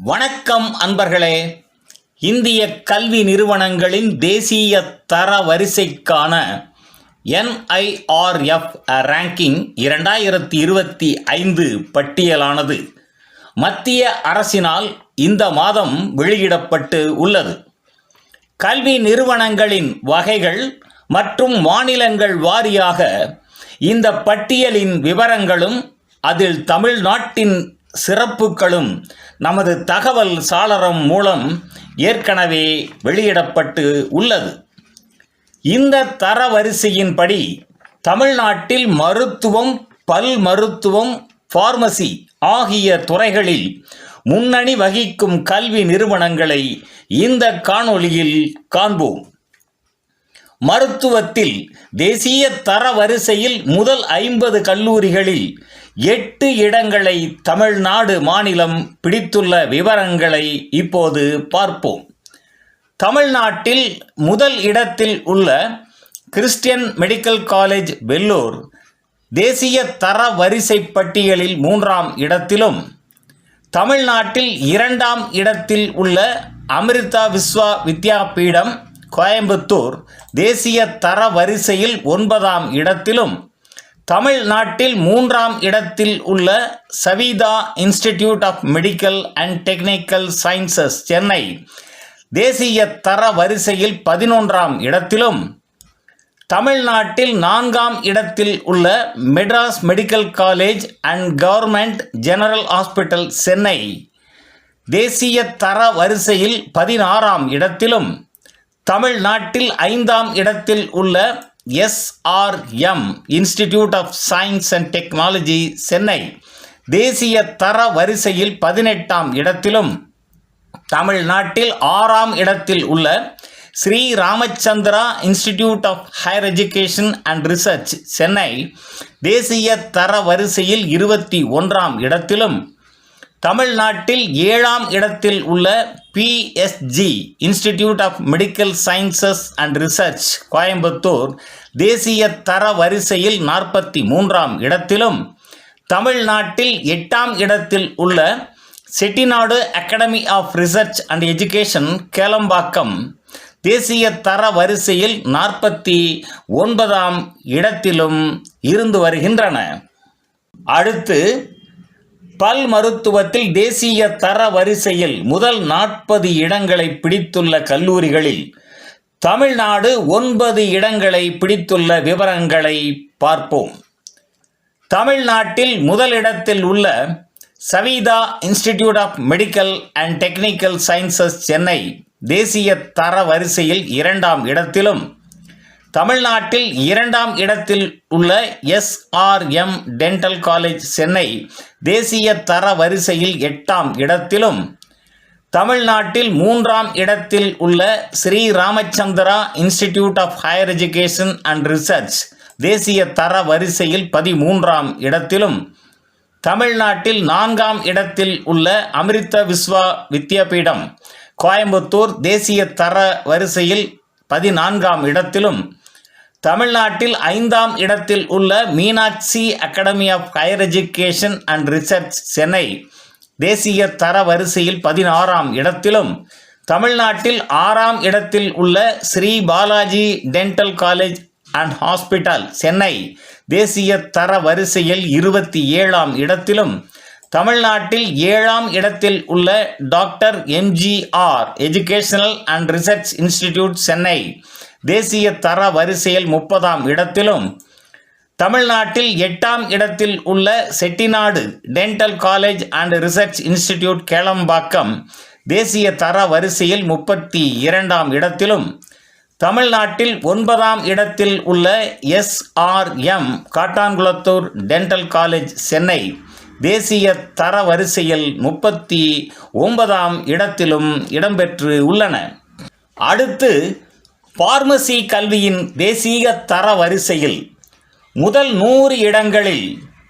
வணக்கம் அன்பர்களே. இந்திய கல்வி நிறுவனங்களின் தேசிய தர வரிசைக்கான NIRF ரேங்கிங் 2025 பட்டியலானது மத்திய அரசினால் இந்த மாதம் வெளியிடப்பட்டு உள்ளது. கல்வி நிறுவனங்களின் வகைகள் மற்றும் மாநிலங்கள் வாரியாக இந்த பட்டியலின் விவரங்களும் அதில் தமிழ்நாட்டின் சிறப்புகளும் நமது தகவல் சாளரம் மூலம் ஏற்கனவே வெளியிடப்பட்டு உள்ளது. இந்த தரவரிசையின்படி தமிழ்நாட்டில் மருத்துவம், பல் மருத்துவம், பார்மசி ஆகிய துறைகளில் முன்னணி வகிக்கும் கல்வி நிறுவனங்களை இந்த காணொளியில் காண்போம். மருத்துவத்தில் தேசிய தரவரிசையில் முதல் 50 கல்லூரிகளில் 8 இடங்களை தமிழ்நாடு மாநிலம் பிடித்துள்ள விவரங்களை இப்போது பார்ப்போம். தமிழ்நாட்டில் முதல் இடத்தில் உள்ள கிறிஸ்டியன் மெடிக்கல் காலேஜ் வெல்லூர் தேசிய தர வரிசை பட்டியலில் 3ஆம் இடத்திலும், தமிழ்நாட்டில் 2ஆம் இடத்தில் உள்ள அமிர்தா விஸ்வா வித்யாபீடம் கோயம்புத்தூர் தேசிய தர வரிசையில் 9ஆம் இடத்திலும், தமிழ்நாட்டில் 3ஆம் இடத்தில் உள்ள Savitha institute of medical and technical sciences Chennai தேசிய தர வரிசையில் 11ஆம் இடத்திலும், தமிழ்நாட்டில் 4ஆம் இடத்தில் உள்ள Madras medical college and government general hospital Chennai தேசிய தர வரிசையில் 16ஆம் இடத்திலும், தமிழ்நாட்டில் 5ஆம் இடத்தில் உள்ள SRM institute of science and technology Chennai தேசிய தர வரிசையில் 18ஆம் இடத்திலும், தமிழ்நாட்டில் 6ஆம் இடத்தில் உள்ள Sri Ramachandra institute of higher education and research Chennai தேசிய தர வரிசையில் 21ஆம் இடத்திலும், தமிழ்நாட்டில் 7ஆம் இடத்தில் உள்ள PSG institute of medical sciences and research Coimbatore தேசிய தர வரிசையில் 43ஆம் இடத்திலும், தமிழ்நாட்டில் 8ஆம் இடத்தில் உள்ள Chettinad academy of research and education Kelambakkam தேசிய தர வரிசையில் 49ஆம் இடத்திலும் இருந்து வருகின்றன. அடுத்து பல் மருத்துவத்தில் தேசிய தர வரிசையில் முதல் 40 இடங்களை பிடித்துள்ள கல்லூரிகளில் தமிழ்நாடு 9 இடங்களை பிடித்துள்ள விவரங்களை பார்ப்போம். தமிழ்நாட்டில் முதலிடத்தில் உள்ள Savitha institute of medical and technical sciences Chennai தேசிய தர வரிசையில் 2ஆம் இடத்திலும், தமிழ்நாட்டில் 2ஆம் இடத்தில் உள்ள SRM டென்டல் காலேஜ் சென்னை தேசிய தர வரிசையில் 8ஆம் இடத்திலும், தமிழ்நாட்டில் 3ஆம் இடத்தில் உள்ள Sri Ramachandra institute of higher education and research தேசிய தர வரிசையில் 13ஆம் இடத்திலும், தமிழ்நாட்டில் 4ஆம் இடத்தில் உள்ள அமிர்தா விஸ்வா வித்யாபீடம் கோயம்புத்தூர் தேசிய தர வரிசையில் 14ஆம் இடத்திலும், தமிழ்நாட்டில் 5ஆம் இடத்தில் உள்ள Meenakshi academy of higher education and research Chennai தேசிய தர வரிசையில் 16ஆம் இடத்திலும், தமிழ்நாட்டில் 6ஆம் இடத்தில் உள்ள Sri Balaji dental college and hospital Chennai தேசிய தர வரிசையில் 27ஆம் இடத்திலும், தமிழ்நாட்டில் 7ஆம் இடத்தில் உள்ள doctor MGR educational and research institute Chennai தேசிய தர வரிசையில் 30ஆம் இடத்திலும், தமிழ்நாட்டில் 8ஆம் இடத்தில் உள்ள Chettinad dental college and research institute Kelambakkam தேசிய தர வரிசையில் 32ஆம் இடத்திலும், தமிழ்நாட்டில் 9ஆம் இடத்தில் உள்ள SRM காட்டான்குளத்தூர் டென்டல் காலேஜ் சென்னை தேசிய தர வரிசையில் 39ஆம் இடத்திலும் இடம்பெற்று உள்ளன. அடுத்து பார்மசி கல்வியின் தேசிய தர வரிசையில் முதல் 100 இடங்களில்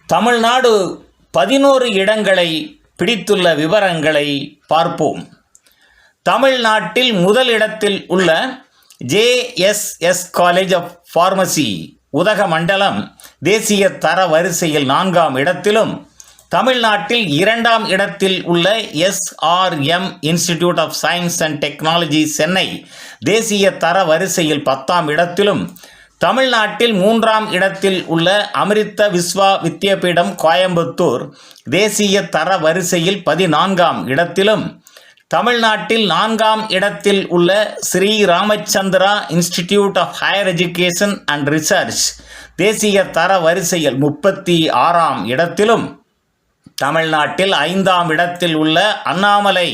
தமிழ்நாடு 11 இடங்களை பிடித்துள்ள விவரங்களை பார்ப்போம். தமிழ்நாட்டில் முதல் இடத்தில் உள்ள JSS college of pharmacy Udhagamandalam தேசிய தர வரிசையில் 4ஆம் இடத்திலும், தமிழ்நாட்டில் 2ஆம் இடத்தில் உள்ள SRM institute of science and technology Chennai தேசிய தர வரிசையில் 10ஆம் இடத்திலும், தமிழ்நாட்டில் 3ஆம் இடத்தில் உள்ள அமிர்த விஸ்வா வித்யாபீடம் கோயம்புத்தூர் தேசிய தர வரிசையில் 14ஆம் இடத்திலும், தமிழ்நாட்டில் 4ஆம் இடத்தில் உள்ள Sri Ramachandra institute of higher education and research தேசிய தர வரிசையில் 36ஆம் இடத்திலும், தமிழ்நாட்டில் 5ஆம் இடத்தில் உள்ள அண்ணாமலை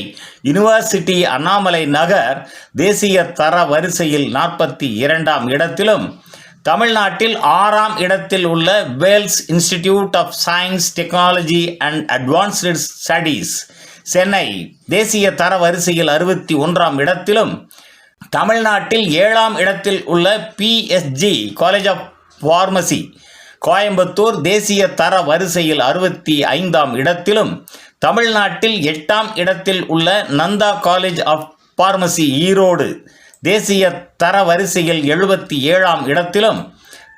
யூனிவர்சிட்டி அண்ணாமலை நகர் தேசிய தர வரிசையில் 42ஆம் இடத்திலும், தமிழ்நாட்டில் 6ஆம் இடத்தில் உள்ள Vels institute of science technology and advanced studies Chennai தேசிய தர வரிசையில் 61ஆம் இடத்திலும், தமிழ்நாட்டில் 7ஆம் இடத்தில் உள்ள PSG college of pharmacy Coimbatore தேசிய தர வரிசையில் 65ஆம் இடத்திலும், தமிழ்நாட்டில் 8ஆம் இடத்தில் உள்ள Nandha college of pharmacy Erode தேசிய தர வரிசையில் 77ஆம் இடத்திலும்,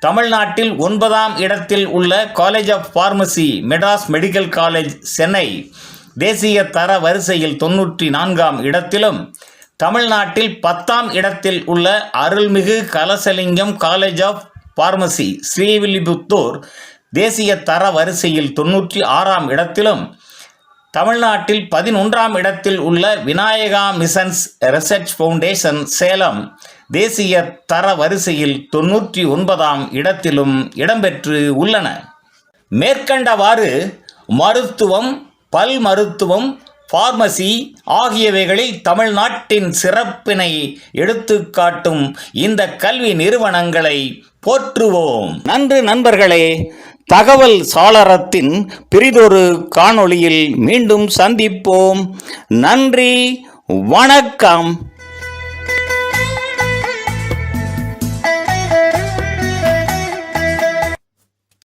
தமிழ்நாட்டில் 9ஆம் இடத்தில் உள்ள college of pharmacy Madras medical college Chennai தேசிய தர வரிசையில் 94ஆம் இடத்திலும், தமிழ்நாட்டில் 10ஆம் இடத்தில் உள்ள Arulmigu Kalasalingam college of pharmacy Srivilliputhur தேசிய தர வரிசையில் 96ஆம் இடத்திலும், தமிழ்நாட்டில் 11ஆம் இடத்தில் உள்ள Vinayaka missions research foundation Salem தேசிய தர வரிசையில் 99ஆம் இடத்திலும் இடம்பெற்று உள்ளன. மேற்கண்டவாறு மருத்துவம், பல் மருத்துவம், பார்மசி ஆகியவைகளில் தமிழ்நாட்டின் சிறப்பினை எடுத்துக்காட்டும் இந்த கல்வி நிறுவனங்களை போற்றுவோம். நன்று நண்பர்களே, தகவல் சாளரத்தின் பிறிதொரு காணொளியில் மீண்டும் சந்திப்போம். நன்றி, வணக்கம்.